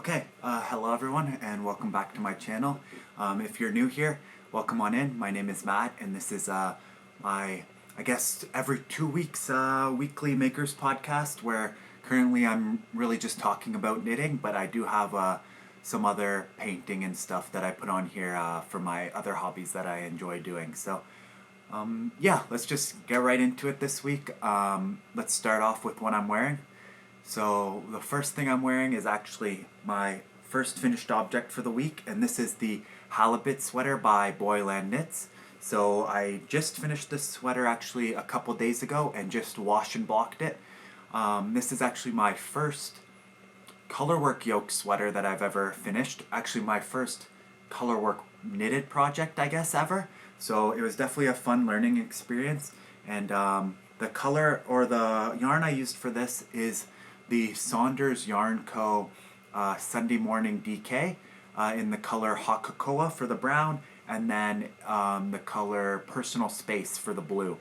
Hello everyone and welcome back to my channel. If you're new here, welcome on in. My name is Matt and this is my, I guess, every 2 weeks weekly makers podcast where currently I'm really just talking about knitting, but I do have some other painting and stuff that I put on here for my other hobbies that I enjoy doing. So let's just get right into it this week. Let's start off with what I'm wearing. So the first thing I'm wearing is actually my first finished object for the week, and this is the halibut sweater by Boyland Knits. So I just finished this sweater actually a couple days ago and just wash and blocked it. This is actually my first Colorwork yoke sweater that I've ever finished. Actually my first Colorwork knitted project, I guess, ever. So it was definitely a fun learning experience, and the color or the yarn I used for this is the Saunders Yarn Co. Sunday Morning DK in the color Hot Cocoa for the brown, and then the color Personal Space for the blue.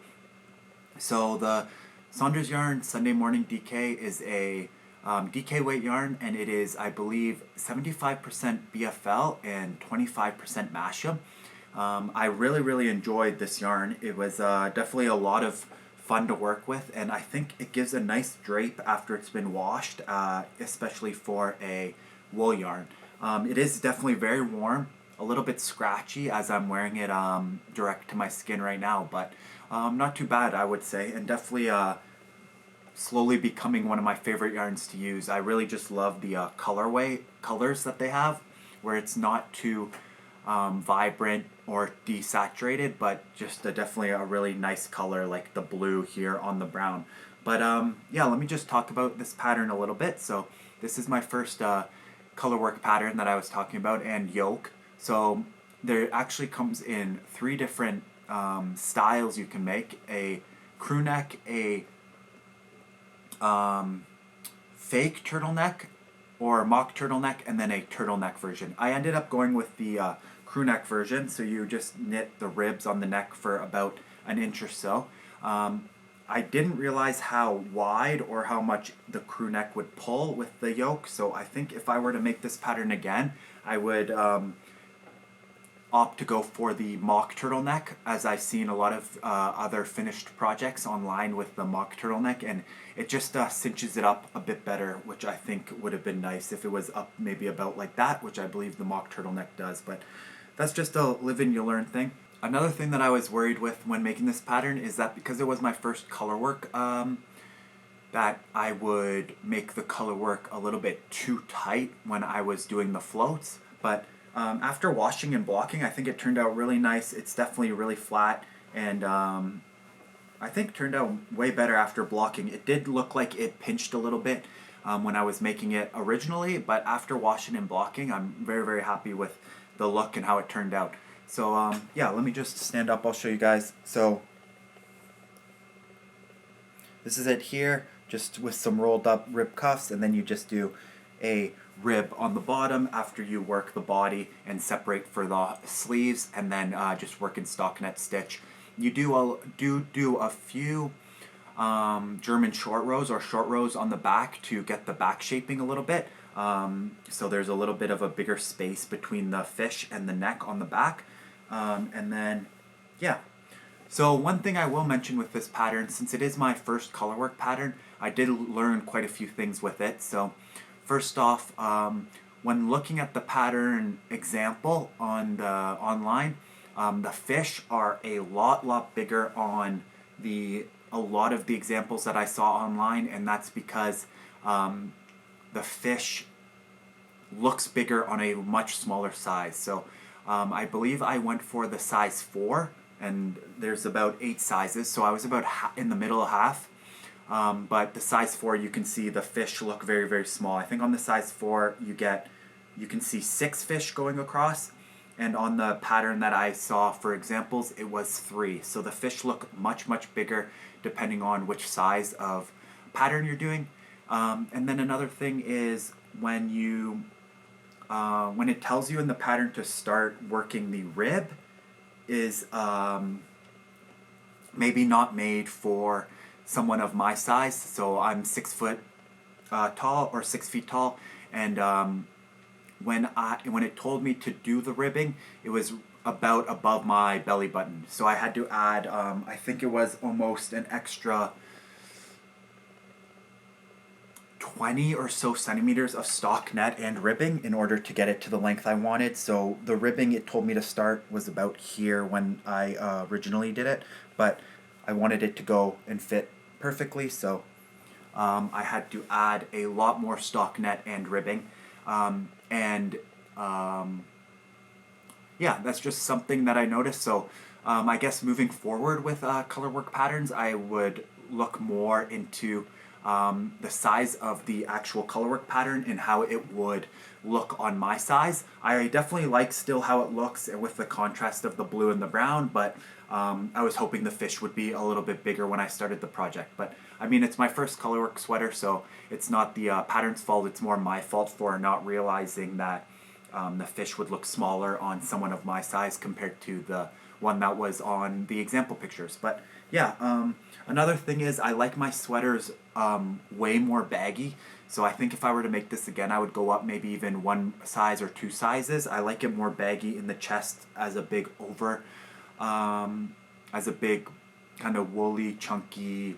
So the Saunders Yarn Sunday Morning DK is a DK weight yarn, and it is, I believe, 75% BFL and 25% Masham. I really enjoyed this yarn. It was definitely a lot of fun to work with, and I think it gives a nice drape after it's been washed, especially for a wool yarn. It is definitely very warm, a little bit scratchy as I'm wearing it direct to my skin right now, but not too bad, I would say, and definitely slowly becoming one of my favorite yarns to use. I really just love the colors that they have, where it's not too vibrant or desaturated, but just definitely a really nice color like the blue here on the brown. But let me just talk about this pattern a little bit. So this is my first Colorwork pattern that I was talking about, and yoke. So there actually comes in 3 different styles you can make: a crew neck, a fake turtleneck or mock turtleneck, and then a turtleneck version. I ended up going with the crew neck version, so you just knit the ribs on the neck for about an inch or so. I didn't realize how wide or how much the crew neck would pull with the yoke, so I think if I were to make this pattern again, I would opt to go for the mock turtleneck, as I've seen a lot of other finished projects online with the mock turtleneck, and it just cinches it up a bit better, which I think would have been nice if it was up maybe about like that, which I believe the mock turtleneck does, but that's just a live and you learn thing. Another thing that I was worried with when making this pattern is that because it was my first Colorwork, that I would make the colorwork a little bit too tight when I was doing the floats, but after washing and blocking, I think it turned out really nice. It's definitely really flat, and I think turned out way better after blocking. It did look like it pinched a little bit when I was making it originally, but after washing and blocking, I'm very happy with the look and how it turned out. So let me just stand up, I'll show you guys. So this is it here, just with some rolled up rib cuffs, and then you just do a rib on the bottom after you work the body and separate for the sleeves, and then just work in stockinette stitch. You do a few German short rows or short rows on the back to get the back shaping a little bit. So there's a little bit of a bigger space between the fish and the neck on the back. So one thing I will mention with this pattern, since it is my first Colorwork pattern, I did learn quite a few things with it. So first off, when looking at the pattern example on the online, the fish are a lot bigger on a lot of the examples that I saw online, and that's because the fish looks bigger on a much smaller size. So I believe I went for the size 4, and there's about 8 sizes, so I was about in the middle of half. But the size 4, you can see the fish look very small. I think on the size 4 you can see 6 fish going across, and on the pattern that I saw for examples, it was 3. So the fish look much bigger depending on which size of pattern you're doing. And then another thing is when it tells you in the pattern to start working the rib, is maybe not made for someone of my size. So I'm 6 foot tall or 6 feet tall, and when it told me to do the ribbing, it was about above my belly button. So I had to add, I think it was almost an extra 20 or so centimeters of stock net and ribbing in order to get it to the length I wanted. So the ribbing it told me to start was about here when I originally did it, but I wanted it to go and fit perfectly, so I had to add a lot more stock net and ribbing. Yeah, that's just something that I noticed. So I guess moving forward with colorwork patterns, I would look more into the size of the actual colorwork pattern and how it would look on my size. I definitely like still how it looks with the contrast of the blue and the brown, but I was hoping the fish would be a little bit bigger when I started the project. But I mean, it's my first colorwork sweater, so it's not the pattern's fault, it's more my fault for not realizing that the fish would look smaller on someone of my size compared to the one that was on the example pictures. But yeah, another thing is I like my sweaters way more baggy. So I think if I were to make this again, I would go up maybe even one size or two sizes. I like it more baggy in the chest as a big as a big kind of woolly, chunky,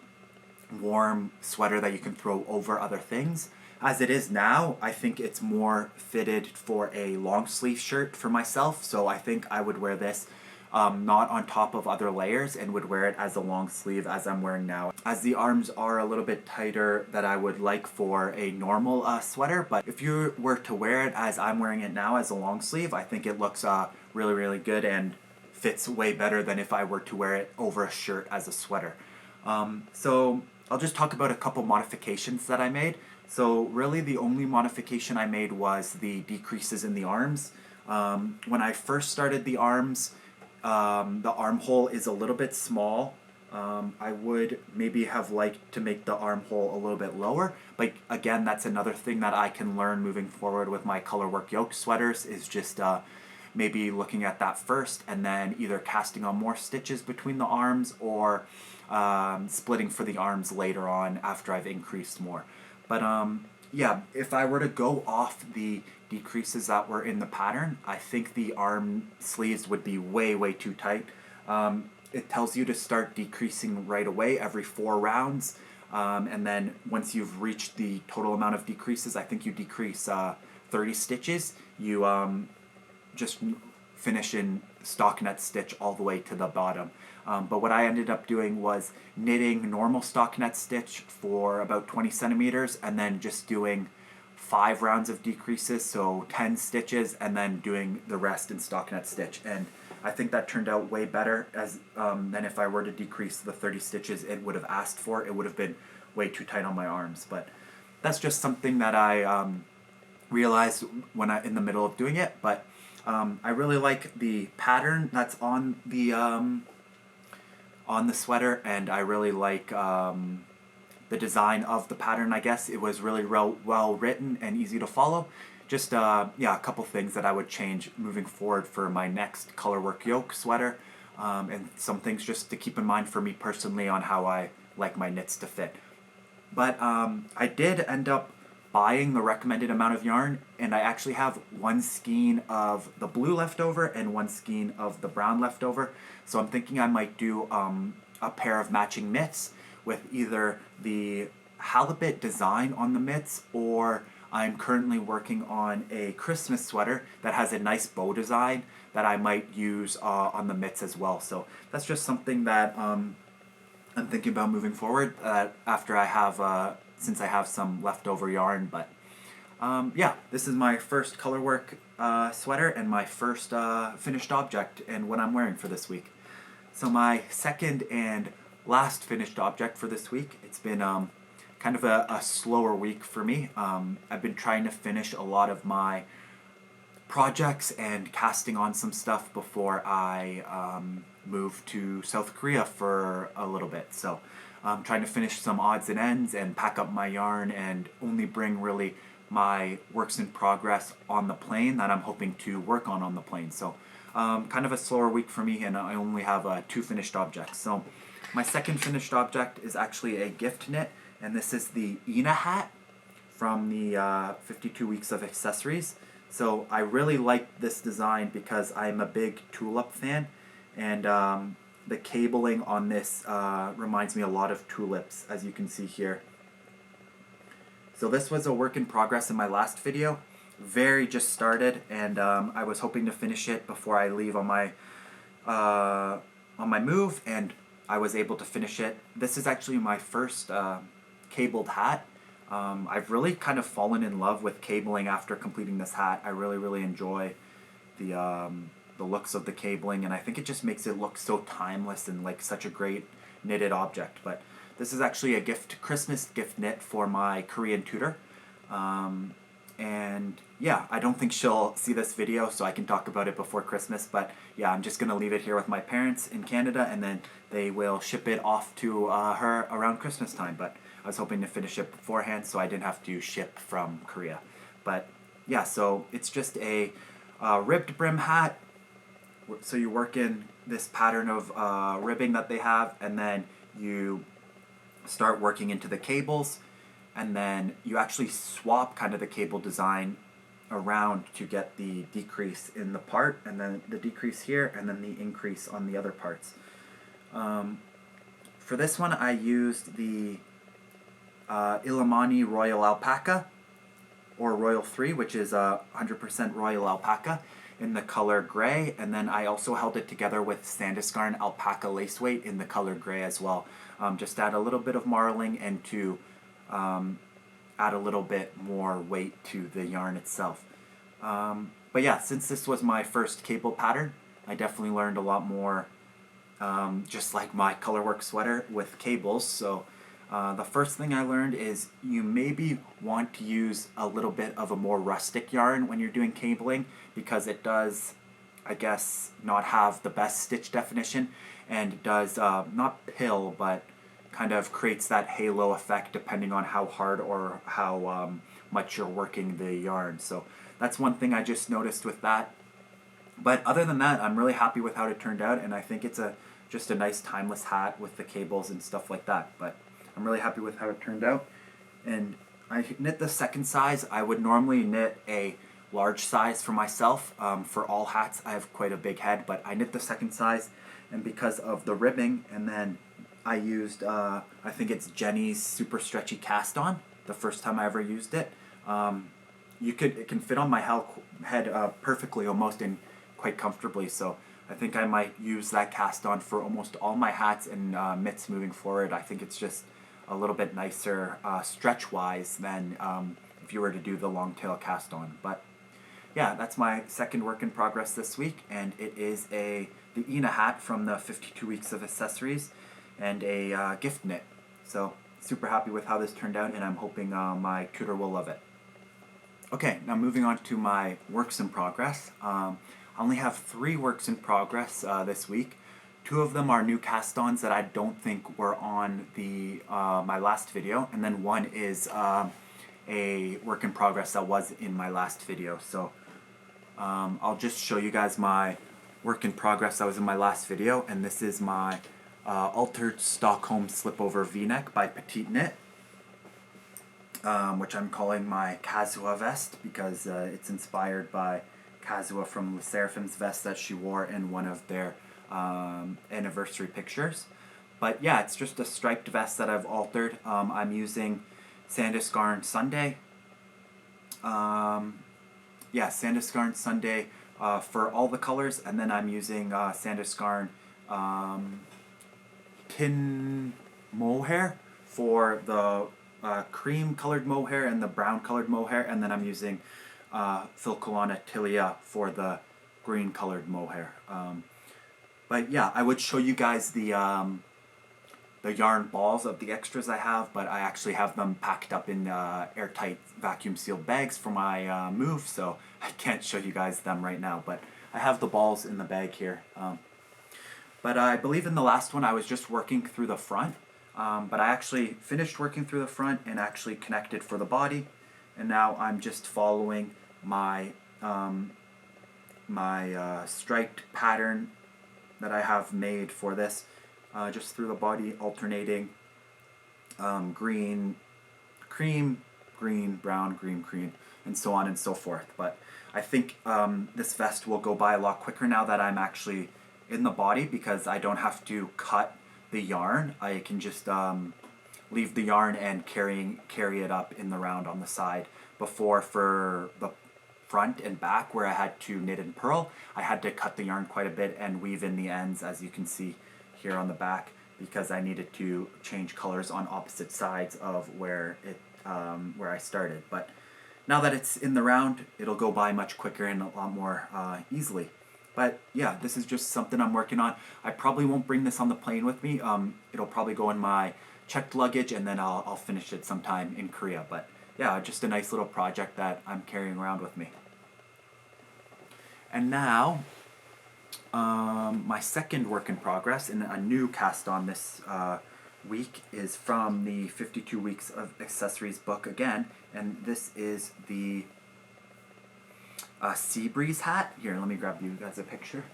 warm sweater that you can throw over other things. As it is now, I think it's more fitted for a long sleeve shirt for myself, so I think I would wear this not on top of other layers and would wear it as a long sleeve as I'm wearing now. As the arms are a little bit tighter that I would like for a normal sweater, but if you were to wear it as I'm wearing it now as a long sleeve, I think it looks really, really good and fits way better than if I were to wear it over a shirt as a sweater. So I'll just talk about a couple modifications that I made. So really the only modification I made was the decreases in the arms. When I first started the arms, the armhole is a little bit small. I would maybe have liked to make the armhole a little bit lower, but again, that's another thing that I can learn moving forward with my colorwork yoke sweaters is just maybe looking at that first and then either casting on more stitches between the arms or splitting for the arms later on after I've increased more. But yeah, if I were to go off the decreases that were in the pattern, I think the arm sleeves would be way, way too tight. It tells you to start decreasing right away every 4 rounds. And then once you've reached the total amount of decreases, I think you decrease 30 stitches, you just finish in stockinette stitch all the way to the bottom. But what I ended up doing was knitting normal stockinette stitch for about 20 centimeters and then just doing 5 rounds of decreases, so 10 stitches, and then doing the rest in stockinette stitch. And I think that turned out way better than if I were to decrease the 30 stitches it would have asked for. It would have been way too tight on my arms. But that's just something that I realized when in the middle of doing it. But I really like the pattern that's on the sweater, and I really like the design of the pattern. I guess it was really well written and easy to follow. Just yeah, a couple things that I would change moving forward for my next colorwork yoke sweater, and some things just to keep in mind for me personally on how I like my knits to fit. But I did end up buying the recommended amount of yarn, and I actually have 1 skein of the blue left over and 1 skein of the brown left over. So I'm thinking I might do a pair of matching mitts with either the halibut design on the mitts, or I'm currently working on a Christmas sweater that has a nice bow design that I might use on the mitts as well. So that's just something that I'm thinking about moving forward after I have since I have some leftover yarn. But yeah, this is my first colorwork sweater and my first finished object and what I'm wearing for this week. So my second and last finished object for this week, it's been kind of a slower week for me. I've been trying to finish a lot of my projects and casting on some stuff before I move to South Korea for a little bit. So I'm trying to finish some odds and ends and pack up my yarn and only bring really my works in progress on the plane that I'm hoping to work on the plane. So kind of a slower week for me, and I only have 2 finished objects. So my second finished object is actually a gift knit, and this is the Ina hat from the 52 Weeks of Accessories. So I really like this design because I'm a big tulip fan, and the cabling on this reminds me a lot of tulips, as you can see here. So this was a work in progress in my last video. Very just started, and I was hoping to finish it before I leave on my move, and I was able to finish it. This is actually my first cabled hat. I've really kind of fallen in love with cabling after completing this hat. I really enjoy the looks of the cabling, and I think it just makes it look so timeless and like such a great knitted object. But this is actually a Christmas gift knit for my Korean tutor. And yeah, I don't think she'll see this video, so I can talk about it before Christmas, but yeah, I'm just gonna leave it here with my parents in Canada, and then they will ship it off to her around Christmas time. But I was hoping to finish it beforehand so I didn't have to ship from Korea. But yeah, so it's just a ribbed brim hat. So you work in this pattern of ribbing that they have, and then you start working into the cables, and then you actually swap kind of the cable design around to get the decrease in the part, and then the decrease here, and then the increase on the other parts. For this one, I used the Illimani Royal Alpaca, or Royal 3, which is 100% Royal Alpaca, in the color gray, and then I also held it together with Sandisgarn Alpaca Lace Weight in the color gray as well. Just add a little bit of marling and to add a little bit more weight to the yarn itself. But yeah, since this was my first cable pattern, I definitely learned a lot more, just like my Colorwork sweater with cables. So the first thing I learned is you maybe want to use a little bit of a more rustic yarn when you're doing cabling, because it does, I guess, not have the best stitch definition, and does not pill, but kind of creates that halo effect depending on how hard or how much you're working the yarn. So that's one thing I just noticed with that. But other than that, I'm really happy with how it turned out, and I think it's just a nice timeless hat with the cables and stuff like that. But I'm really happy with how it turned out. And I knit the second size. I would normally knit a large size for myself. For all hats, I have quite a big head, but I knit the second size, and because of the ribbing, and then I used, I think it's Jenny's super stretchy cast on, the first time I ever used it. It can fit on my head perfectly almost, and quite comfortably, so I think I might use that cast on for almost all my hats and mitts moving forward. I think it's just a little bit nicer stretch-wise than if you were to do the long tail cast on. But yeah, that's my second work in progress this week, and it is the Ina hat from the 52 Weeks of Accessories, and a gift knit. So super happy with how this turned out, and I'm hoping my tutor will love it. Okay, now moving on to my works in progress. I only have 3 works in progress this week. 2 of them are new cast-ons that I don't think were on my last video, and then 1 is a work in progress that was in my last video. So I'll just show you guys my work in progress that was in my last video, and this is my Altered Stockholm Slipover V-neck by Petite Knit, which I'm calling my Kazuha vest because it's inspired by Kazuha from Le Seraphim's vest that she wore in one of their anniversary pictures. But yeah, it's just a striped vest that I've altered. I'm using Sandisgarn Sunday. Sandisgarn Sunday for all the colors, and then I'm using Sandisgarn tin mohair for the cream colored mohair and the brown colored mohair, and then I'm using Filcolana Tilia for the green colored mohair. But yeah, I would show you guys the yarn balls of the extras I have, but I actually have them packed up in airtight vacuum sealed bags for my move, so I can't show you guys them right now, but I have the balls in the bag here. But I believe in the last one I was just working through the front, but I actually finished working through the front and actually connected for the body, and now I'm just following my striped pattern that I have made for this, just through the body, alternating green, cream, green, brown, green, cream, and so on and so forth. But I think this vest will go by a lot quicker now that I'm actually in the body, because I don't have to cut the yarn. I can just leave the yarn and carry it up in the round on the side. Before, for the front and back where I had to knit and purl, I had to cut the yarn quite a bit and weave in the ends, as you can see here on the back, because I needed to change colors on opposite sides of where I started. But now that it's in the round, it'll go by much quicker and a lot more easily. But yeah, this is just something I'm working on. I probably won't bring this on the plane with me. It'll probably go in my checked luggage, and then I'll finish it sometime in Korea. But yeah, just a nice little project that I'm carrying around with me. And now, my second work in progress, and a new cast on this week, is from the 52 Weeks of Accessories book again, and this is the Sea Breeze hat. Here, let me grab you guys a picture.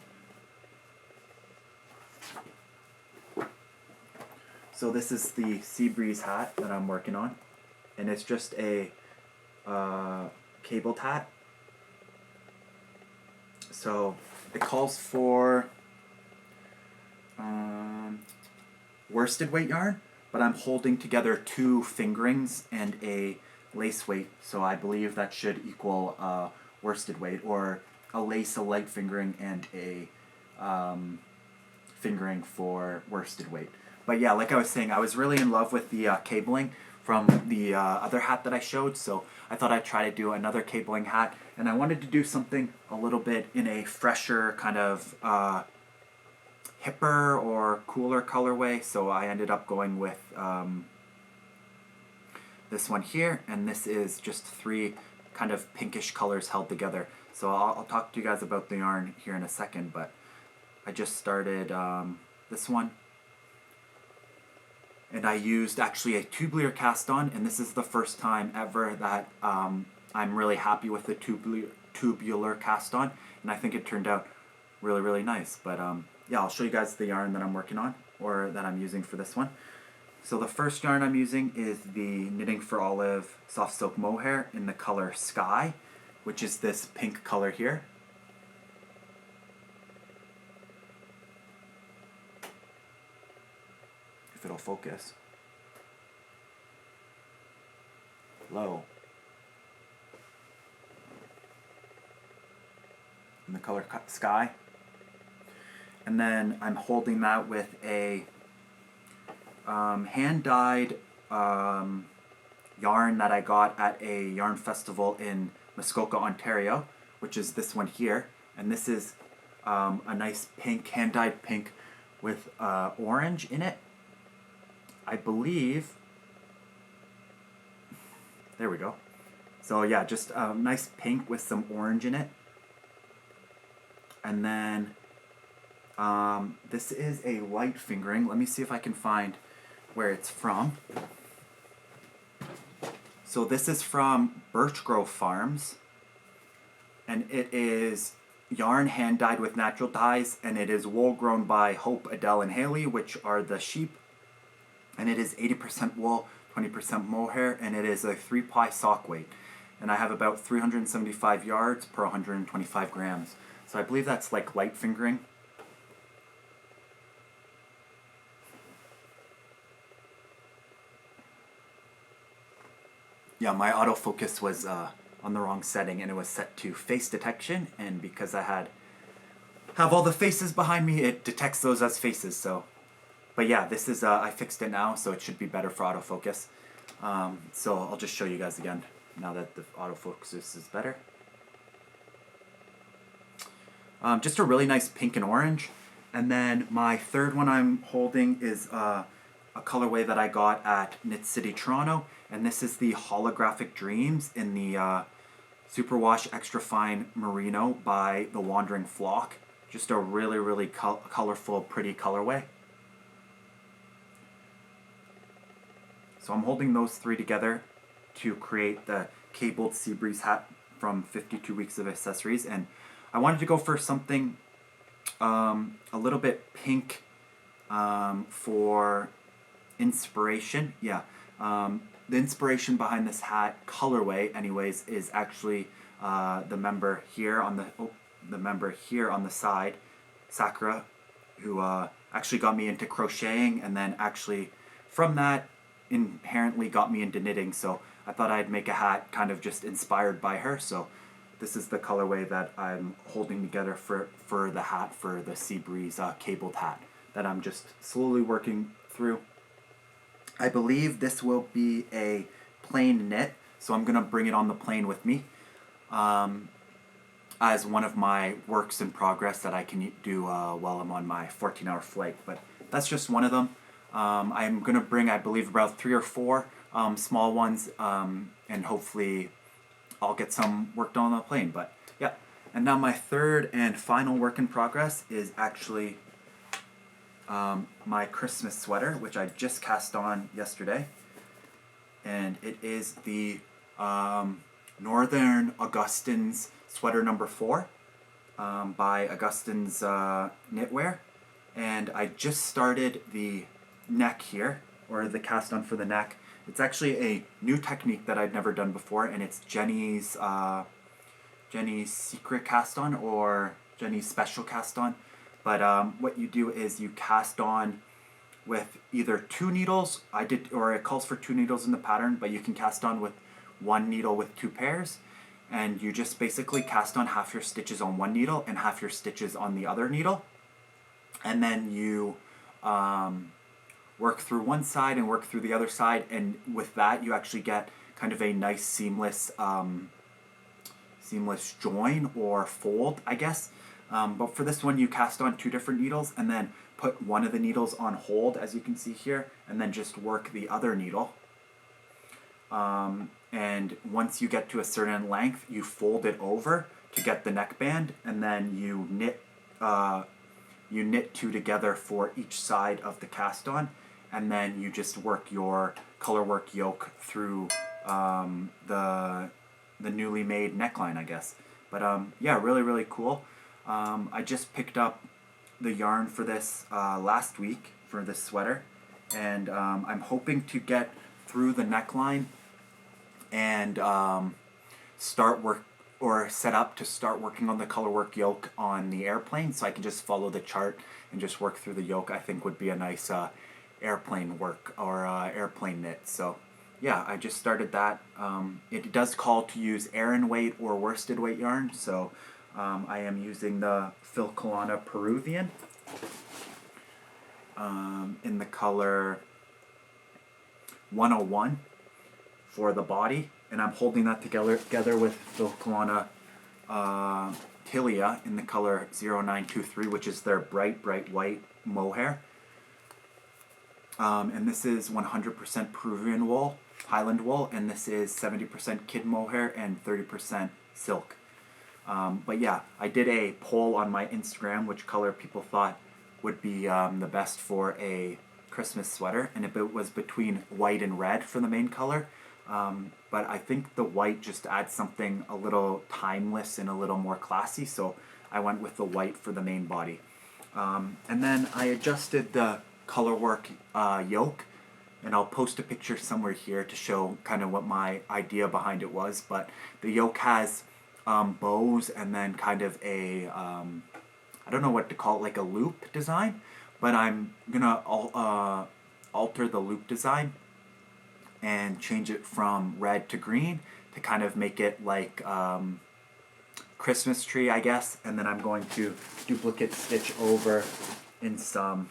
So this is the Sea Breeze hat that I'm working on, and it's just a cabled hat. So it calls for worsted weight yarn, but I'm holding together 2 fingerings and a lace weight, so I believe that should equal worsted weight, or a lace, a light fingering, and a fingering for worsted weight. But yeah, like I was saying, I was really in love with the cabling from the other hat that I showed, so I thought I'd try to do another cabling hat, and I wanted to do something a little bit in a fresher, kind of hipper or cooler colorway, so I ended up going with this one here, and this is just 3 kind of pinkish colors held together. So I'll talk to you guys about the yarn here in a second, but I just started this one, and I used actually a tubular cast on, and this is the first time ever that I'm really happy with the tubular cast on, and I think it turned out really, really nice. But yeah, I'll show you guys the yarn that I'm working on, or that I'm using for this one. So the first yarn I'm using is the Knitting for Olive Soft Silk Mohair in the color Sky, which is this pink color here. If it'll focus. Low. In the color Sky. And then I'm holding that with a hand-dyed yarn that I got at a yarn festival in Muskoka, Ontario, which is this one here. And this is a nice pink, hand-dyed pink with orange in it. I believe, there we go. So yeah, just a nice pink with some orange in it. And then this is a light fingering. Let me see if I can find where it's from. So this is from Birch Grove Farms, and it is yarn hand dyed with natural dyes, and it is wool grown by Hope, Adele, and Haley, which are the sheep, and it is 80% wool, 20% mohair, and it is a 3-ply sock weight, and I have about 375 yards per 125 grams. So I believe that's like light fingering. Yeah, my autofocus was on the wrong setting, and it was set to face detection, and because I have all the faces behind me, it detects those as faces. So, but yeah, this is I fixed it now, so it should be better for autofocus. So I'll just show you guys again now that the autofocus is better. Just a really nice pink and orange. And then my third one I'm holding is a colorway that I got at Knit City, Toronto, and this is the Holographic Dreams in the Superwash Extra Fine Merino by the Wandering Flock. Just a really, really colorful, pretty colorway. So I'm holding those 3 together to create the cabled Sea Breeze hat from 52 Weeks of Accessories, and I wanted to go for something a little bit pink for inspiration. Yeah, the inspiration behind this hat colorway, anyways, is actually the member here on the side, Sakura, who actually got me into crocheting, and then actually from that inherently got me into knitting. So I thought I'd make a hat kind of just inspired by her. So this is the colorway that I'm holding together for the hat, for the Sea Breeze cabled hat that I'm just slowly working through. I believe this will be a plain knit, so I'm going to bring it on the plane with me as one of my works in progress that I can do while I'm on my 14-hour flight. But that's just one of them. I'm going to bring, I believe, about 3 or 4 small ones, and hopefully I'll get some work done on the plane. But yeah, and now my third and final work in progress is actually my Christmas sweater, which I just cast on yesterday, and it is the Northern Augustine's sweater number 4 by Augustine's Knitwear, and I just started the neck here, or the cast on for the neck. It's actually a new technique that I'd never done before, and it's Jenny's secret cast on, or Jenny's special cast on. But what you do is you cast on with either 2 needles. It calls for 2 needles in the pattern, but you can cast on with 1 needle with 2 pairs, and you just basically cast on half your stitches on one needle and half your stitches on the other needle, and then you work through one side and work through the other side, and with that you actually get kind of a nice seamless join or fold, I guess. But for this one you cast on 2 different needles and then put one of the needles on hold, as you can see here, and then just work the other needle. And once you get to a certain length, you fold it over to get the neckband, and then you knit 2 together for each side of the cast on, and then you just work your Colorwork yoke through the newly made neckline, I guess. But yeah, really, really cool. I just picked up the yarn for this last week for this sweater, and I'm hoping to get through the neckline and set up to start working on the Colorwork yoke on the airplane, so I can just follow the chart and just work through the yoke. I think would be a nice airplane work, or airplane knit. So yeah, I just started that. It does call to use Aran weight or worsted weight yarn, so I am using the Phil Colonna Peruvian in the color 101 for the body, and I'm holding that together with Phil Colonna Tilia in the color 0923, which is their bright white mohair. And this is 100% Peruvian wool, Highland wool, and this is 70% kid mohair and 30% silk. But yeah, I did a poll on my Instagram which color people thought would be the best for a Christmas sweater, and it was between white and red for the main color. But I think the white just adds something a little timeless and a little more classy, so I went with the white for the main body. And then I adjusted the Colorwork yoke, and I'll post a picture somewhere here to show kind of what my idea behind it was. But the yoke has bows and then kind of a I don't know what to call it, like a loop design, but I'm gonna alter the loop design and change it from red to green to kind of make it like Christmas tree, I guess. And then I'm going to duplicate stitch over in some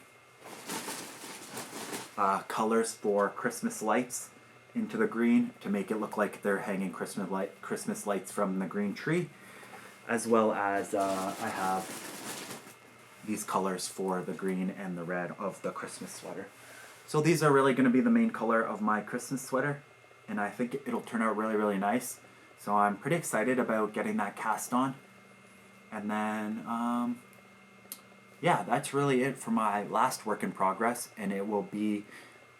colors for Christmas lights into the green to make it look like they're hanging Christmas lights from the green tree, as well as I have these colors for the green and the red of the Christmas sweater. So these are really going to be the main color of my Christmas sweater, and I think it'll turn out really, really nice. So I'm pretty excited about getting that cast on. And then yeah, that's really it for my last work in progress, and it will be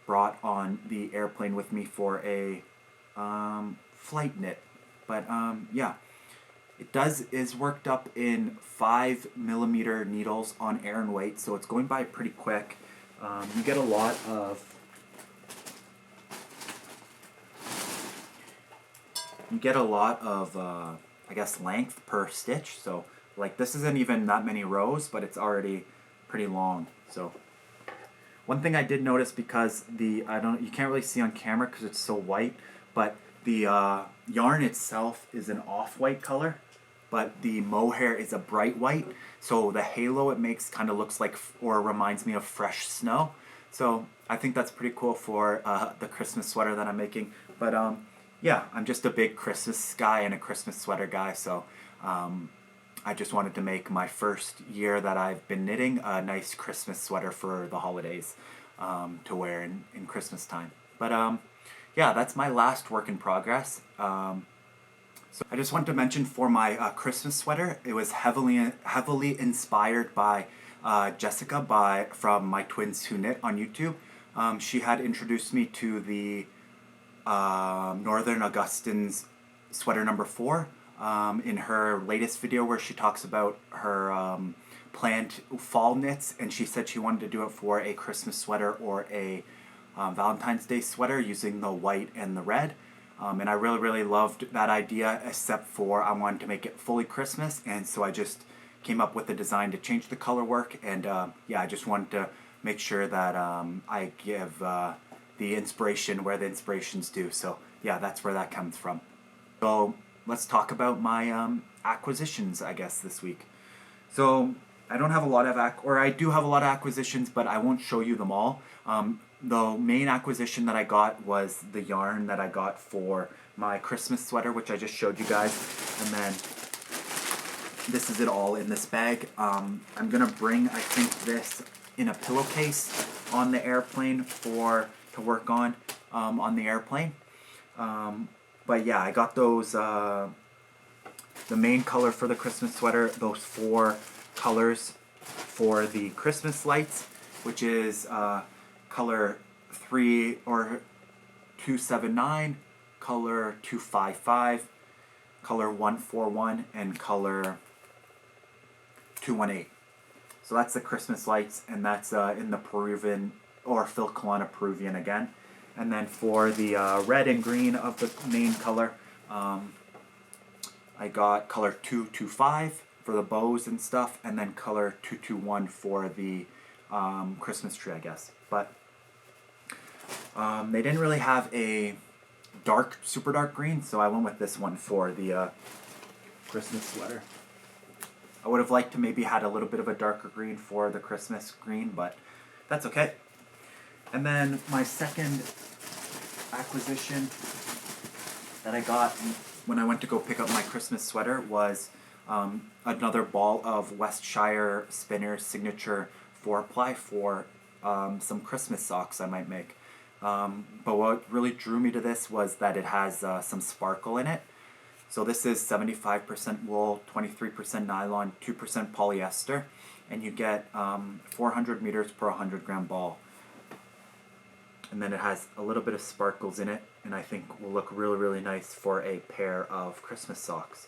brought on the airplane with me for a flight knit. But yeah, it is worked up in 5mm needles on Aran weight, so it's going by pretty quick. You get a lot of you get a lot of, I guess, length per stitch. So like this isn't even that many rows, but it's already pretty long. So one thing I did notice, because you can't really see on camera because it's so white, but the yarn itself is an off-white color, but the mohair is a bright white. So the halo it makes kind of looks like, or reminds me of, fresh snow. So I think that's pretty cool for the Christmas sweater that I'm making. But yeah, I'm just a big Christmas guy and a Christmas sweater guy. So I just wanted to make my first year that I've been knitting a nice Christmas sweater for the holidays to wear in Christmas time. But yeah, that's my last work in progress. So I just wanted to mention, for my Christmas sweater, it was heavily inspired by Jessica from My Twins Who Knit on YouTube. She had introduced me to the Northern Augustine's sweater number 4 in her latest video, where she talks about her planned fall knits, and she said she wanted to do it for a Christmas sweater or a Valentine's Day sweater using the white and the red. And I really loved that idea, except for I wanted to make it fully Christmas, and so I just came up with a design to change the color work. And yeah, I just wanted to make sure that I give the inspiration where the inspiration's due. So yeah, that's where that comes from. So let's talk about my acquisitions, I guess, this week. So I don't have a lot of I do have a lot of acquisitions, but I won't show you them all. The main acquisition that I got was the yarn that I got for my Christmas sweater, which I just showed you guys. And then this is it all in this bag. I'm gonna bring, I think, this in a pillowcase on the airplane to work on the airplane. But yeah, I got those, the main color for the Christmas sweater, those 4 colors for the Christmas lights, which is color 3 or 279, color 255, color 141, and color 218. So that's the Christmas lights, and that's in the Peruvian, or Filcolana Peruvian again. And then for the red and green of the main color, I got color 225 for the bows and stuff, and then color 221 for the Christmas tree, I guess. But they didn't really have a super dark green, so I went with this one for the Christmas sweater. I would have liked to maybe had a little bit of a darker green for the Christmas green, but that's okay. And then my second acquisition that I got when I went to go pick up my Christmas sweater was another ball of Westshire Spinner's Signature 4-ply for some Christmas socks I might make. But what really drew me to this was that it has some sparkle in it. So this is 75% wool, 23% nylon, 2% polyester, and you get 400 meters per 100 gram ball. And then it has a little bit of sparkles in it, and I think will look really nice for a pair of Christmas socks.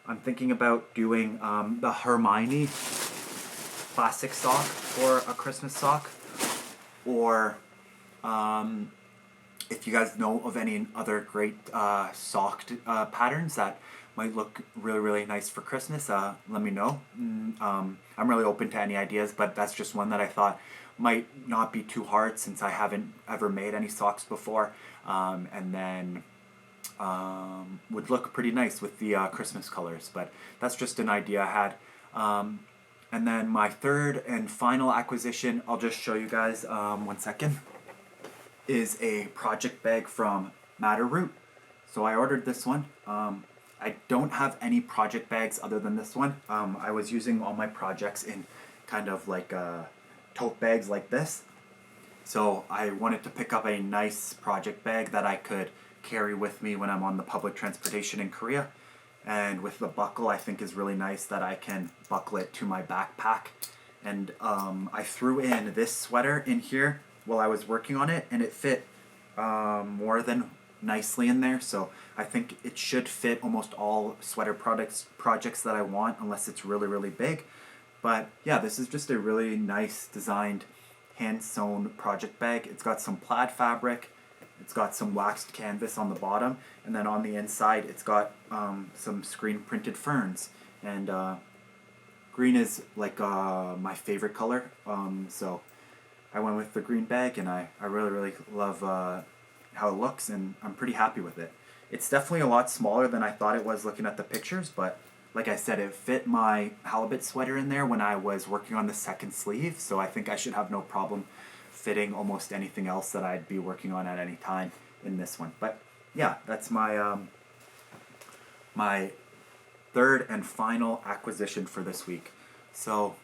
I'm thinking about doing the Hermione plastic sock for a Christmas sock, or if you guys know of any other great socked patterns that might look really nice for Christmas, let me know. I'm really open to any ideas, but that's just one that I thought might not be too hard, since I haven't ever made any socks before, and then would look pretty nice with the Christmas colors. But that's just an idea I had. And then my third and final acquisition, I'll just show you guys 1 second, is a project bag from Matterroot. So I ordered this one. I don't have any project bags other than this one. I was using all my projects in kind of like tote bags like this. So I wanted to pick up a nice project bag that I could carry with me when I'm on the public transportation in Korea. And with the buckle, I think is really nice that I can buckle it to my backpack. And I threw in this sweater in here while I was working on it, and it fit more than nicely in there. So I think it should fit almost all sweater projects that I want, unless it's really big. But yeah, this is just a really nice designed hand sewn project bag. It's got some plaid fabric, It's got some waxed canvas on the bottom, and then on the inside it's got some screen printed ferns. And green is like my favorite color, so I went with the green bag, and I really love how it looks, and I'm pretty happy with it. It's definitely a lot smaller than I thought it was looking at the pictures, but like I said, it fit my halibut sweater in there when I was working on the second sleeve, so I think I should have no problem fitting almost anything else that I'd be working on at any time in this one. But yeah, that's my my third and final acquisition for this week. So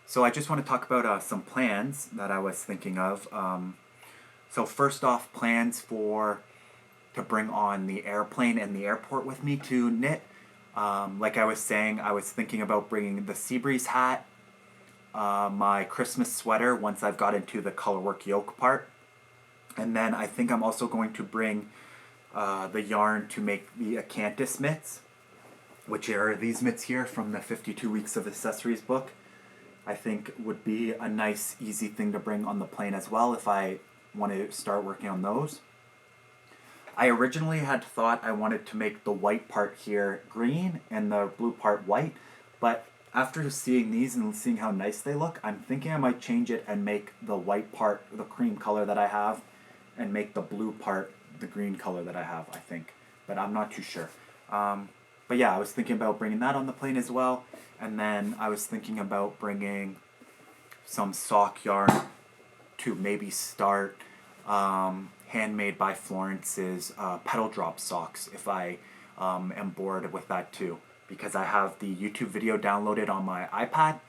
so I just want to talk about some plans that I was thinking of. So first off, plans to bring on the airplane and the airport with me to knit. Like I was saying, I was thinking about bringing the sea breeze hat, my Christmas sweater once I've got into the Colorwork yoke part, and then I think I'm also going to bring the yarn to make the acanthus mitts, which are these mitts here from the 52 Weeks of Accessories book. I think would be a nice, easy thing to bring on the plane as well if I want to start working on those. I originally had thought I wanted to make the white part here green and the blue part white, but after seeing these and seeing how nice they look, I'm thinking I might change it and make the white part the cream color that I have, and make the blue part the green color that I have, I think. But I'm not too sure. But yeah, I was thinking about bringing that on the plane as well. And then I was thinking about bringing some sock yarn to maybe start Handmade by Florence's pedal drop socks if I am bored with that too. Because I have the YouTube video downloaded on my iPad,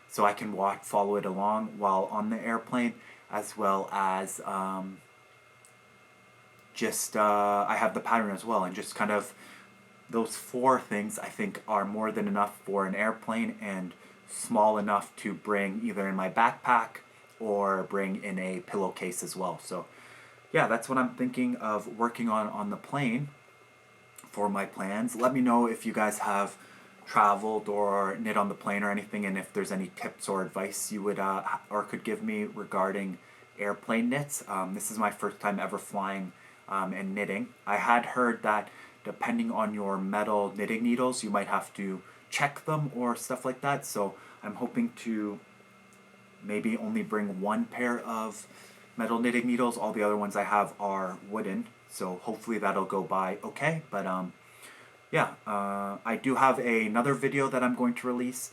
so I can follow it along while on the airplane, as well as I have the pattern as well, and just kind of those four things I think are more than enough for an airplane and small enough to bring either in my backpack or bring in a pillowcase as well. So yeah, that's what I'm thinking of working on the plane for my plans. Let me know if you guys have traveled or knit on the plane or anything, and if there's any tips or advice you would or could give me regarding airplane knits. This is my first time ever flying and knitting. I had heard that depending on your metal knitting needles, you might have to check them or stuff like that. So I'm hoping to maybe only bring one pair of metal knitting needles. All the other ones I have are wooden. So hopefully that'll go by okay. But yeah, I do have another video that I'm going to release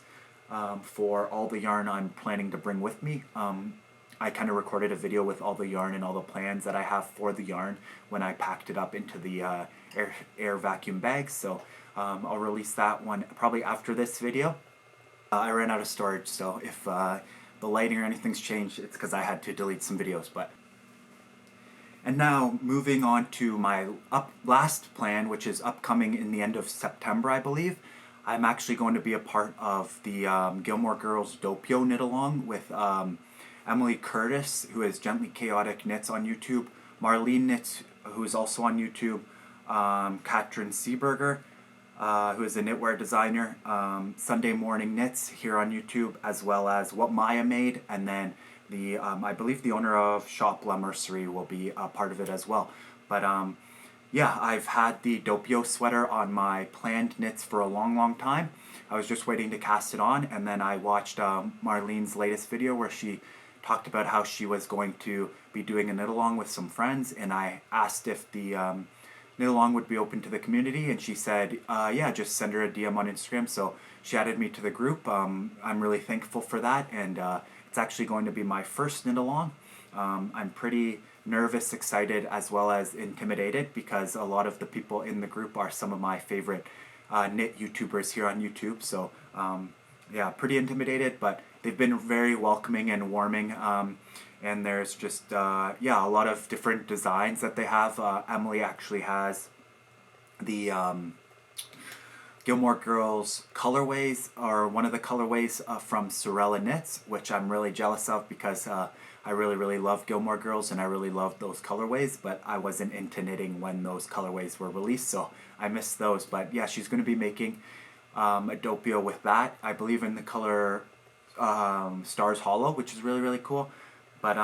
for all the yarn I'm planning to bring with me. I kind of recorded a video with all the yarn and all the plans that I have for the yarn when I packed it up into the air vacuum bags. So I'll release that one probably after this video. I ran out of storage, so if the lighting or anything's changed, it's because I had to delete some videos. And now moving on to my last plan, which is upcoming in the end of September, I believe. I'm actually going to be a part of the Gilmore Girls Doppio knit along with Emily Curtis, who is Gently Chaotic Knits on YouTube, Marlene Knits, who is also on YouTube, Katrin Seeberger, who is a knitwear designer, Sunday Morning Knits here on YouTube, as well as What Maya Made, and then the I believe the owner of Shop La Mercerie will be a part of it as well. But yeah, I've had the Doppio sweater on my planned knits for a long time. I was just waiting to cast it on, and then I watched Marlene's latest video where she talked about how she was going to be doing a knit along with some friends, and I asked if the knit along would be open to the community, and she said yeah, just send her a DM on Instagram. So she added me to the group. I'm really thankful for that, and it's actually going to be my first knit along. I'm pretty nervous, excited, as well as intimidated, because a lot of the people in the group are some of my favorite knit YouTubers here on YouTube. So yeah, pretty intimidated, but they've been very welcoming and warming. And there's just yeah, a lot of different designs that they have. Emily actually has the Gilmore Girls colorways, or one of the colorways from Sorella Knits, which I'm really jealous of, because I really love Gilmore Girls and I really love those colorways, but I wasn't into knitting when those colorways were released, so I missed those. But yeah, she's going to be making a Doppio with that, I believe in the color Stars Hollow, which is really cool. But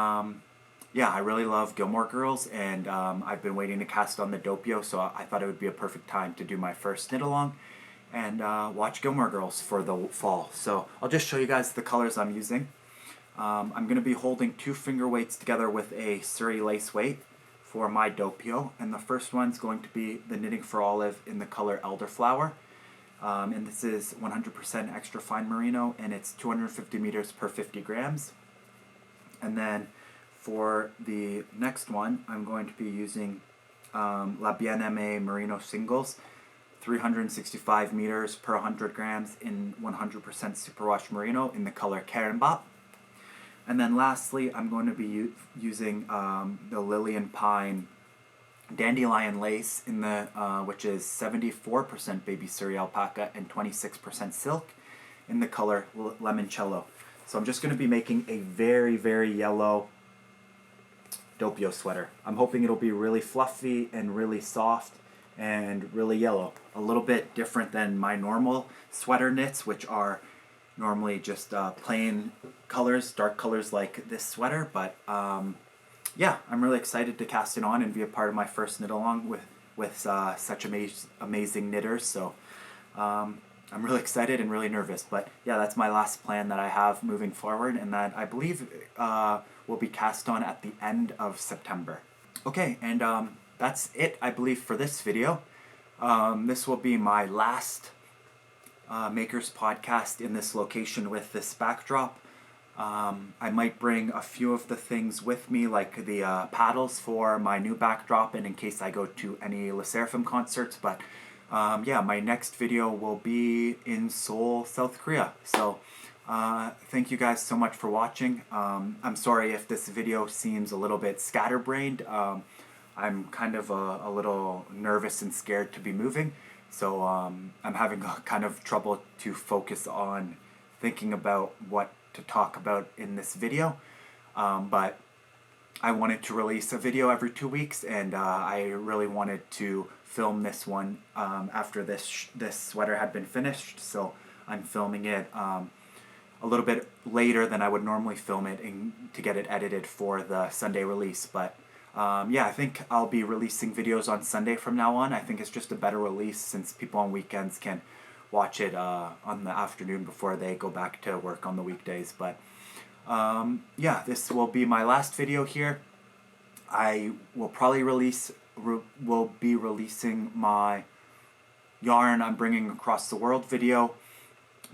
yeah, I really love Gilmore Girls, and I've been waiting to cast on the Doppio, so I thought it would be a perfect time to do my first knit along and watch Gilmore Girls for the fall. So I'll just show you guys the colors I'm using. I'm going to be holding 2 finger weights together with a Surrey lace weight for my Doppio, and the first one's going to be the Knitting for Olive in the color Elderflower. And this is 100% extra fine merino, and it's 250 meters per 50 grams. And then for the next one, I'm going to be using La Bien-Aimée Merino Singles, 365 meters per 100 grams in 100% superwash merino in the color Carenbop. And then lastly, I'm going to be using the Lillian Pine Dandelion Lace in the which is 74% baby Surrey alpaca and 26% silk in the color Limoncello. So I'm just going to be making a very, very yellow Doppio sweater. I'm hoping it'll be really fluffy and really soft and really yellow. A little bit different than my normal sweater knits, which are normally just plain colors, dark colors like this sweater. But yeah, I'm really excited to cast it on and be a part of my first knit along with such amazing knitters. So I'm really excited and really nervous. But yeah, that's my last plan that I have moving forward, and that I believe will be cast on at the end of September. Okay, and that's it, I believe, for this video. This will be my last Makers podcast in this location with this backdrop. I might bring a few of the things with me, like the paddles for my new backdrop, and in case I go to any Le Seraphim concerts. But yeah, my next video will be in Seoul, South Korea. So thank you guys so much for watching. I'm sorry if this video seems a little bit scatterbrained. I'm kind of a little nervous and scared to be moving, so I'm having a kind of trouble to focus on thinking about what to talk about in this video. But I wanted to release a video every 2 weeks, and I really wanted to film this one after this sweater had been finished, so I'm filming it a little bit later than I would normally film it to get it edited for the Sunday release. But yeah, I think I'll be releasing videos on Sunday from now on. I think it's just a better release since people on weekends can watch it on the afternoon before they go back to work on the weekdays. But yeah, this will be my last video here. I will probably will be releasing my yarn I'm bringing across the world video,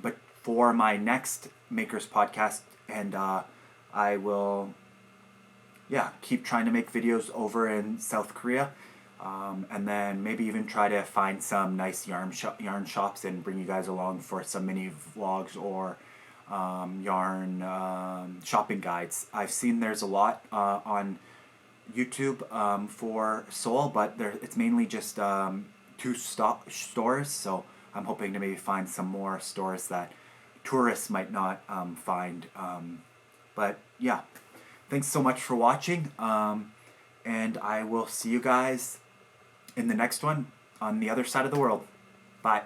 but for my next Makers podcast, and I will keep trying to make videos over in South Korea, and then maybe even try to find some nice yarn shops and bring you guys along for some mini vlogs or yarn shopping guides. I've seen there's a lot on YouTube for Seoul, but it's mainly just 2 stores, so I'm hoping to maybe find some more stores that tourists might not find. But yeah, thanks so much for watching, and I will see you guys in the next one on the other side of the world. Bye.